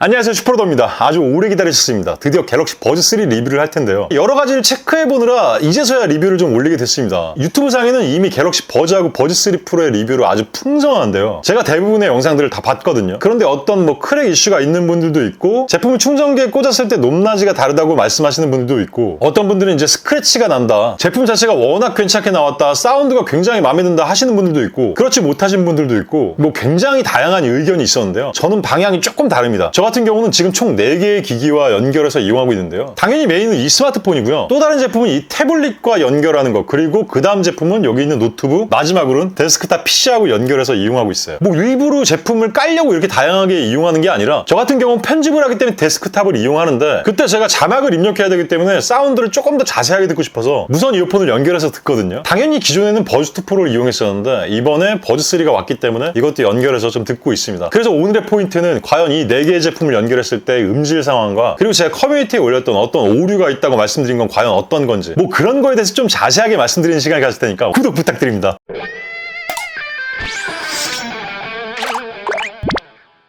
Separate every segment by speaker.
Speaker 1: 안녕하세요, 슈퍼로더입니다. 아주 오래 기다리셨습니다. 드디어 갤럭시 버즈 3 리뷰를 할 텐데요. 여러 가지를 체크해보느라 이제서야 리뷰를 좀 올리게 됐습니다. 유튜브 상에는 이미 갤럭시 버즈하고 버즈 3 프로의 리뷰로 아주 풍성한데요. 제가 대부분의 영상들을 다 봤거든요. 그런데 어떤 크랙 이슈가 있는 분들도 있고, 제품을 충전기에 꽂았을 때 높낮이가 다르다고 말씀하시는 분들도 있고, 어떤 분들은 이제 스크래치가 난다, 제품 자체가 워낙 괜찮게 나왔다, 사운드가 굉장히 마음에 든다 하시는 분들도 있고, 그렇지 못하신 분들도 있고, 굉장히 다양한 의견이 있었는데요. 저는 방향이 조금 다릅니다. 저 같은 경우는 지금 총 4개의 기기와 연결해서 이용하고 있는데요. 당연히 메인은 이 스마트폰이고요. 또 다른 제품은 이 태블릿과 연결하는 것, 그리고 그 다음 제품은 여기 있는 노트북, 마지막으로는 데스크탑 PC하고 연결해서 이용하고 있어요. 일부러 제품을 깔려고 이렇게 다양하게 이용하는 게 아니라, 저 같은 경우는 편집을 하기 때문에 데스크탑을 이용하는데, 그때 제가 자막을 입력해야 되기 때문에 사운드를 조금 더 자세하게 듣고 싶어서 무선 이어폰을 연결해서 듣거든요. 당연히 기존에는 버즈2 프로를 이용했었는데 이번에 버즈3가 왔기 때문에 이것도 연결해서 좀 듣고 있습니다. 그래서 오늘의 포인트는 과연 이 4개의 제품을 연결했을 때 음질 상황과, 그리고 제가 커뮤니티에 올렸던 어떤 오류가 있다고 말씀드린 건 과연 어떤 건지, 그런 거에 대해서 좀 자세하게 말씀드리는 시간을 가질 테니까 구독 부탁드립니다.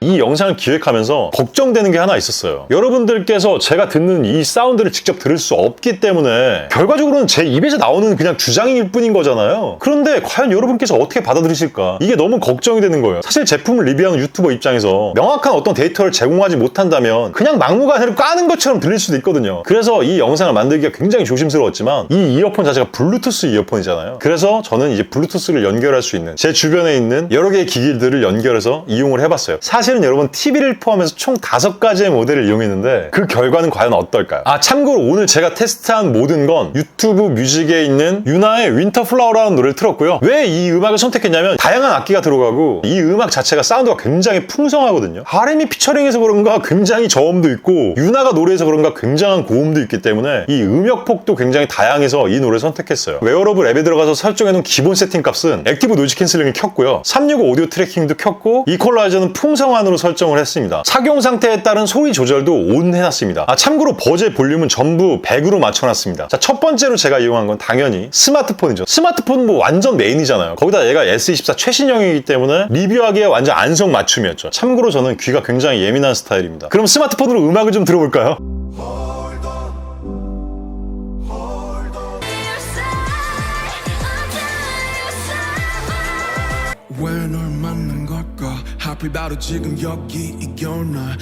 Speaker 1: 이 영상을 기획하면서 걱정되는 게 하나 있었어요. 여러분들께서 제가 듣는 이 사운드를 직접 들을 수 없기 때문에 결과적으로는 제 입에서 나오는 그냥 주장일 뿐인 거잖아요. 그런데 과연 여러분께서 어떻게 받아들이실까? 이게 너무 걱정이 되는 거예요. 사실 제품을 리뷰하는 유튜버 입장에서 명확한 어떤 데이터를 제공하지 못한다면 그냥 막무가내로 까는 것처럼 들릴 수도 있거든요. 그래서 이 영상을 만들기가 굉장히 조심스러웠지만, 이 이어폰 자체가 블루투스 이어폰이잖아요. 그래서 저는 이제 블루투스를 연결할 수 있는 제 주변에 있는 여러 개의 기기들을 연결해서 이용을 해봤어요. 사실은 여러분 TV를 포함해서 총 5가지의 모델을 이용했는데 그 결과는 과연 어떨까요? 참고로 오늘 제가 테스트한 모든 건 유튜브 뮤직에 있는 유나의 윈터 플라워라는 노래를 틀었고요. 왜 이 음악을 선택했냐면 다양한 악기가 들어가고 이 음악 자체가 사운드가 굉장히 풍성하거든요. R&B 피처링해서 그런가 굉장히 저음도 있고, 유나가 노래해서 그런가 굉장한 고음도 있기 때문에 이 음역폭도 굉장히 다양해서 이 노래를 선택했어요. 웨어러블 앱에 들어가서 설정해놓은 기본 세팅 값은 액티브 노이즈 캔슬링을 켰고요. 365 오디오 트래킹도 켰고, 이퀄라이저는 풍성한 으로 설정을 했습니다. 착용 상태에 따른 소리 조절도 온 해놨습니다. 참고로 버즈의 볼륨은 전부 100으로 맞춰놨습니다. 첫 번째로 제가 이용한 건 당연히 스마트폰이죠. 스마트폰 완전 메인이잖아요. 거기다 얘가 S24 최신형이기 때문에 리뷰하기에 완전 안성맞춤이었죠. 참고로 저는 귀가 굉장히 예민한 스타일입니다. 그럼 스마트폰으로 음악을 좀 들어볼까요?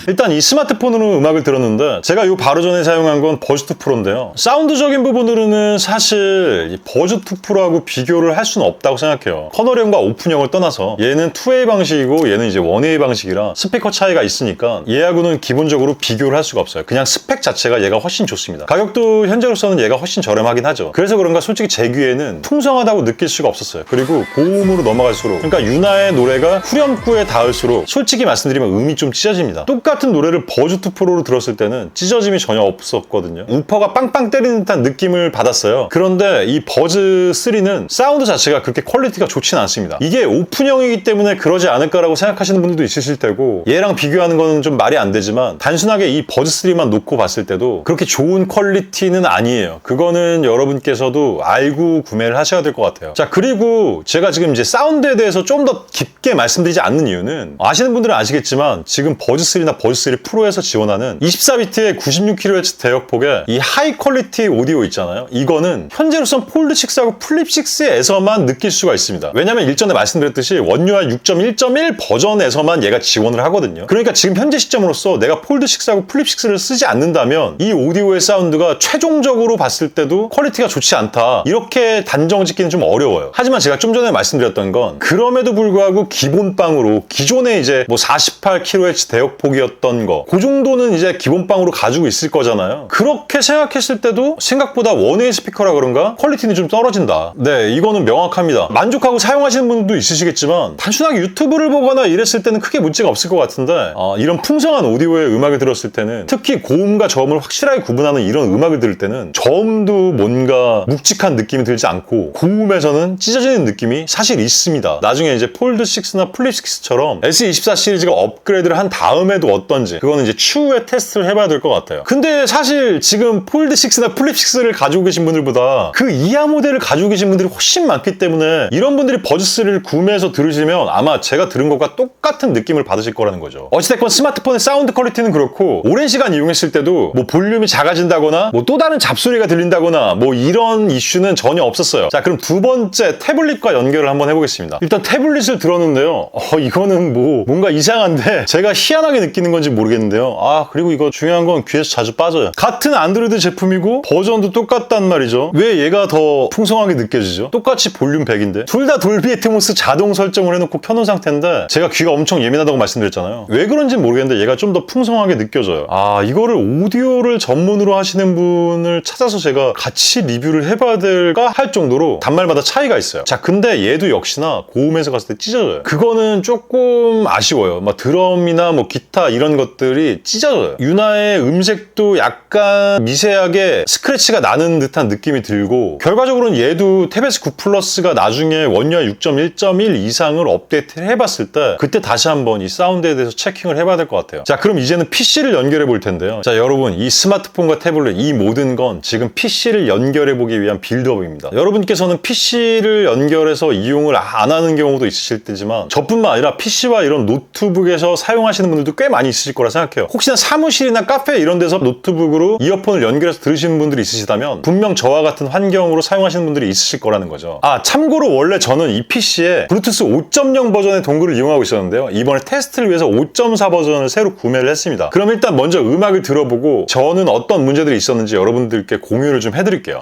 Speaker 1: 일단 이 스마트폰으로 음악을 들었는데, 제가 요 바로 전에 사용한 건 버즈2 프로인데요. 사운드적인 부분으로는 사실 이 버즈2 프로하고 비교를 할 수는 없다고 생각해요. 커널형과 오픈형을 떠나서 얘는 2A 방식이고 얘는 이제 1A 방식이라 스피커 차이가 있으니까 얘하고는 기본적으로 비교를 할 수가 없어요. 그냥 스펙 자체가 얘가 훨씬 좋습니다. 가격도 현재로서는 얘가 훨씬 저렴하긴 하죠. 그래서 그런가 솔직히 제 귀에는 풍성하다고 느낄 수가 없었어요. 그리고 고음으로 넘어갈수록, 그러니까 유나의 노래가 후렴구에 닿을수록 솔직히 말씀드리면 음이 좀 찢어집니다. 똑같은 노래를 버즈2 프로로 들었을 때는 찢어짐이 전혀 없었거든요. 우퍼가 빵빵 때리는 듯한 느낌을 받았어요. 그런데 이 버즈3는 사운드 자체가 그렇게 퀄리티가 좋진 않습니다. 이게 오픈형이기 때문에 그러지 않을까라고 생각하시는 분들도 있으실 테고, 얘랑 비교하는 거는 좀 말이 안 되지만 단순하게 이 버즈3만 놓고 봤을 때도 그렇게 좋은 퀄리티는 아니에요. 그거는 여러분께서도 알고 구매를 하셔야 될 것 같아요. 그리고 제가 지금 이제 사운드에 대해서 좀 더 깊게 말씀드리지 않는 이유는, 아시는 분들은 아시겠지만 지금 버즈3나 버즈3 프로에서 지원하는 24비트의 96kHz 대역폭의 이 하이 퀄리티 오디오 있잖아요. 이거는 현재로선 폴드6하고 플립6에서만 느낄 수가 있습니다. 왜냐면 일전에 말씀드렸듯이 원UI 6.1.1 버전에서만 얘가 지원을 하거든요. 그러니까 지금 현재 시점으로서 내가 폴드6하고 플립6를 쓰지 않는다면 이 오디오의 사운드가 최종적으로 봤을 때도 퀄리티가 좋지 않다, 이렇게 단정 짓기는 좀 어려워요. 하지만 제가 좀 전에 말씀드렸던 건, 그럼에도 불구하고 기본빵으로 기존에 이제 48kHz 대역폭이었던 거, 그 정도는 이제 기본빵으로 가지고 있을 거잖아요. 그렇게 생각했을 때도 생각보다 1A 스피커라 그런가 퀄리티는 좀 떨어진다. 네, 이거는 명확합니다. 만족하고 사용하시는 분들도 있으시겠지만 단순하게 유튜브를 보거나 이랬을 때는 크게 문제가 없을 것 같은데, 이런 풍성한 오디오의 음악을 들었을 때는, 특히 고음과 저음을 확실하게 구분하는 이런 음악을 들을 때는 저음도 뭔가 묵직한 느낌이 들지 않고 고음에서는 찢어지는 느낌이 사실 있습니다. 나중에 이제 폴드6나 플립6처럼 S24 시리즈가 업그레이드를 한 다음에도 어떤지 그거는 이제 추후에 테스트를 해봐야 될 것 같아요. 근데 사실 지금 폴드 6나 플립 6를 가지고 계신 분들보다 그 이하 모델을 가지고 계신 분들이 훨씬 많기 때문에 이런 분들이 버즈 3를 구매해서 들으시면 아마 제가 들은 것과 똑같은 느낌을 받으실 거라는 거죠. 어찌됐건 스마트폰의 사운드 퀄리티는 그렇고 오랜 시간 이용했을 때도 뭐 볼륨이 작아진다거나 뭐 또 다른 잡소리가 들린다거나 뭐 이런 이슈는 전혀 없었어요. 자, 그럼 두 번째 태블릿과 연결을 한번 해보겠습니다. 일단 태블릿을 들었는데요. 이거는 뭐 뭔가 이상한데 제가 희한하게 느끼는 건지 모르겠는데요. 그리고 이거 중요한 건 귀에서 자주 빠져요. 같은 안드로이드 제품이고 버전도 똑같단 말이죠. 왜 얘가 더 풍성하게 느껴지죠? 똑같이 볼륨 100인데 둘 다 돌비 애트모스 자동 설정을 해놓고 켜놓은 상태인데 제가 귀가 엄청 예민하다고 말씀드렸잖아요. 왜 그런지 모르겠는데 얘가 좀 더 풍성하게 느껴져요. 이거를 오디오를 전문으로 하시는 분을 찾아서 제가 같이 리뷰를 해봐야 될까 할 정도로 단말마다 차이가 있어요. 자, 근데 얘도 역시나 고음에서 갔을 때 찢어져요. 그거는 조금 아쉬워요. 막 드럼이나 뭐 기타 이런 것들이 찢어져요. 유나의 음색도 약간 미세하게 스크래치가 나는 듯한 느낌이 들고 결과적으로는 얘도 탭S 9 플러스가 나중에 원유아 6.1.1 이상을 업데이트를 해봤을 때 그때 다시 한번 이 사운드에 대해서 체킹을 해봐야 될 것 같아요. 자, 그럼 이제는 PC를 연결해 볼 텐데요. 자, 여러분, 이 스마트폰과 태블릿 이 모든 건 지금 PC를 연결해 보기 위한 빌드업입니다. 여러분께서는 PC를 연결해서 이용을 안 하는 경우도 있으실 테지만 저뿐만 아니라 PC와 이런 노트북에서 사용하시는 분들도 꽤 많이 있으실 거라 생각해요. 혹시나 사무실이나 카페 이런 데서 노트북으로 이어폰을 연결해서 들으시는 분들이 있으시다면 분명 저와 같은 환경으로 사용하시는 분들이 있으실 거라는 거죠. 참고로 원래 저는 이 PC에 블루투스 5.0 버전의 동글을 이용하고 있었는데요. 이번에 테스트를 위해서 5.4 버전을 새로 구매를 했습니다. 그럼 일단 먼저 음악을 들어보고 저는 어떤 문제들이 있었는지 여러분들께 공유를 좀 해드릴게요.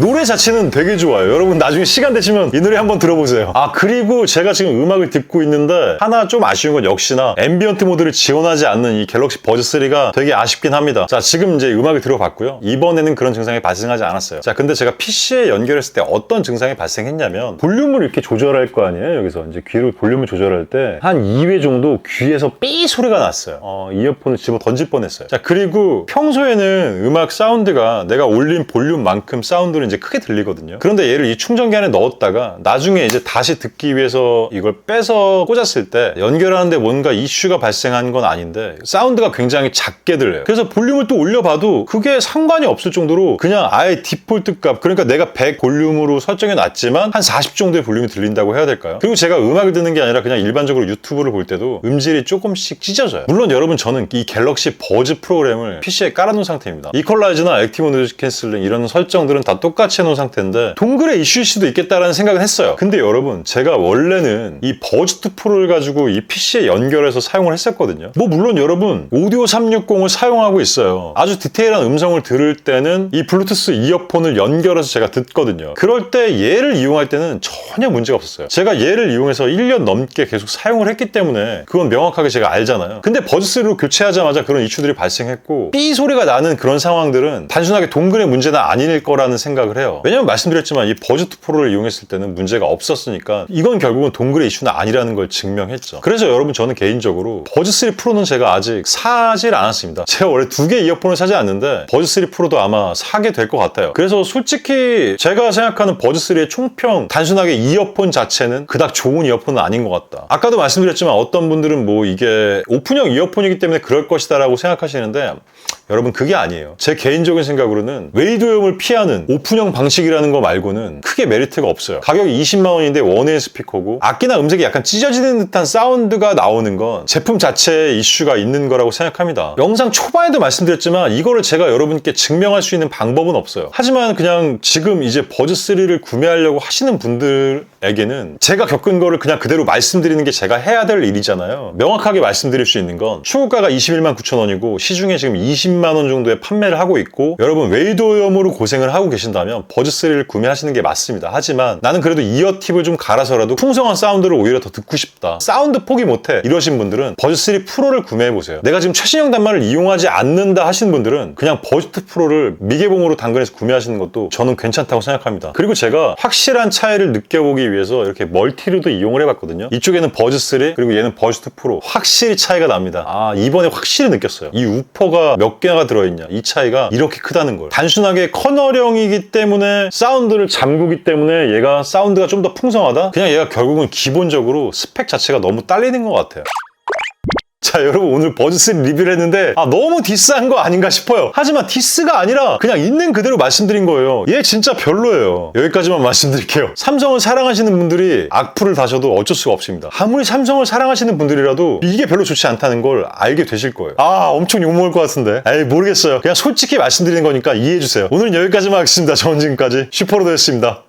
Speaker 1: 노래 자체는 되게 좋아요. 여러분 나중에 시간 되시면 이 노래 한번 들어보세요. 그리고 제가 지금 음악을 듣고 있는데 하나 좀 아쉬운 건 역시나 앰비언트 모드를 지원하지 않는 이 갤럭시 버즈 3가 되게 아쉽긴 합니다. 자, 지금 이제 음악을 들어봤고요. 이번에는 그런 증상이 발생하지 않았어요. 자, 근데 제가 PC에 연결했을 때 어떤 증상이 발생했냐면 볼륨을 이렇게 조절할 거 아니에요. 여기서 이제 귀를 볼륨을 조절할 때 한 2회 정도 귀에서 삐 소리가 났어요. 이어폰을 집어 던질 뻔했어요. 자, 그리고 평소에는 음악 사운드가 내가 올린 볼륨만큼 사운드는 이제 크게 들리거든요. 그런데 얘를 이 충전기 안에 넣었다가 나중에 이제 다시 듣기 위해서 이걸 빼서 꽂았을 때 연결하는데 뭔가 이슈가 발생한 건 아닌데 사운드가 굉장히 작게 들려요. 그래서 볼륨을 또 올려봐도 그게 상관이 없을 정도로 그냥 아예 디폴트 값, 그러니까 내가 100 볼륨으로 설정해 놨지만 한 40 정도의 볼륨이 들린다고 해야 될까요? 그리고 제가 음악을 듣는 게 아니라 그냥 일반적으로 유튜브를 볼 때도 음질이 조금씩 찢어져요. 물론 여러분, 저는 이 갤럭시 버즈 프로그램을 PC에 깔아놓은 상태입니다. 이퀄라이저나 액티브 노이즈 캔슬링 이런 설정들은 다 똑같이 해놓은 상태인데 동글의 이슈일 수도 있겠다라는 생각은 했어요. 근데 여러분, 제가 원래는 이 버즈2 프로를 가지고 이 PC에 연결해서 사용을 했었거든요. 물론 여러분, 오디오 360을 사용하고 있어요. 아주 디테일한 음성을 들을 때는 이 블루투스 이어폰을 연결해서 제가 듣거든요. 그럴 때 얘를 이용할 때는 전혀 문제가 없었어요. 제가 얘를 이용해서 1년 넘게 계속 사용을 했기 때문에 그건 명확하게 제가 알잖아요. 근데 버즈3로 교체하자마자 그런 이슈들이 발생했고 삐 소리가 나는 그런 상황들은 단순하게 동글의 문제는 아닐 거라는 생각을 해요. 왜냐면 말씀드렸지만 이 버즈2 프로를 이용했을 때는 문제가 없었으니까 이건 결국은 동글의 이슈는 아니라는 걸 증명했죠. 그래서 여러분, 저는 개인적으로 버즈3 프로는 제가 아직 사질 않았습니다. 제가 원래 2개 이어폰을 사지 않는데 버즈3 프로도 아마 사게 될 것 같아요. 그래서 솔직히 제가 생각하는 버즈3의 총평, 단순하게 이어폰 자체는 그닥 좋은 이어폰은 아닌 것 같다. 아까도 말씀드렸지만 어떤 분들은 뭐 이게 오픈형 이어폰이기 때문에 그럴 것이다 라고 생각하시는데 여러분, 그게 아니에요. 제 개인적인 생각으로는 웨이드음을 피하는 오픈형 방식이라는 거 말고는 크게 메리트가 없어요. 가격이 20만 원인데 원웨이 스피커고 악기나 음색이 약간 찢어지는 듯한 사운드가 나오는 건 제품 자체에 이슈가 있는 거라고 생각합니다. 영상 초반에도 말씀드렸지만 이거를 제가 여러분께 증명할 수 있는 방법은 없어요. 하지만 그냥 지금 이제 버즈3를 구매하려고 하시는 분들에게는 제가 겪은 거를 그냥 그대로 말씀드리는 게 제가 해야 될 일이잖아요. 명확하게 말씀드릴 수 있는 건 초고가가 21만 9천 원이고 시중에 지금 20만 원 정도에 판매를 하고 있고 여러분, 웨이드 오염으로 고생을 하고 계신다면 버즈3를 구매하시는 게 맞습니다. 하지만 나는 그래도 이어팁을 좀 갈아서라도 풍성한 사운드를 오히려 더 듣고 싶다, 사운드 포기 못해, 이러신 분들은 버즈3 프로를 구매해보세요. 내가 지금 최신형 단말을 이용하지 않는다 하시는 분들은 그냥 버즈2 프로를 미개봉으로 당근해서 구매하시는 것도 저는 괜찮다고 생각합니다. 그리고 제가 확실한 차이를 느껴보기 위해서 이렇게 멀티로도 이용을 해봤거든요. 이쪽에는 버즈3 그리고 얘는 버즈2 프로, 확실히 차이가 납니다. 이번에 확실히 느꼈어요. 이 우퍼가 몇 개 개가 들어있냐, 이 차이가 이렇게 크다는 거예요. 단순하게 커널형이기 때문에 사운드를 잠그기 때문에 얘가 사운드가 좀 더 풍성하다? 그냥 얘가 결국은 기본적으로 스펙 자체가 너무 딸리는 것 같아요. 자, 여러분 오늘 버즈3 리뷰를 했는데 너무 디스한 거 아닌가 싶어요. 하지만 디스가 아니라 그냥 있는 그대로 말씀드린 거예요. 얘 진짜 별로예요. 여기까지만 말씀드릴게요. 삼성을 사랑하시는 분들이 악플을 다셔도 어쩔 수가 없습니다. 아무리 삼성을 사랑하시는 분들이라도 이게 별로 좋지 않다는 걸 알게 되실 거예요. 엄청 욕먹을 것 같은데. 모르겠어요. 그냥 솔직히 말씀드리는 거니까 이해해주세요. 오늘은 여기까지만 하겠습니다. 저는 지금까지 슈퍼로드였습니다.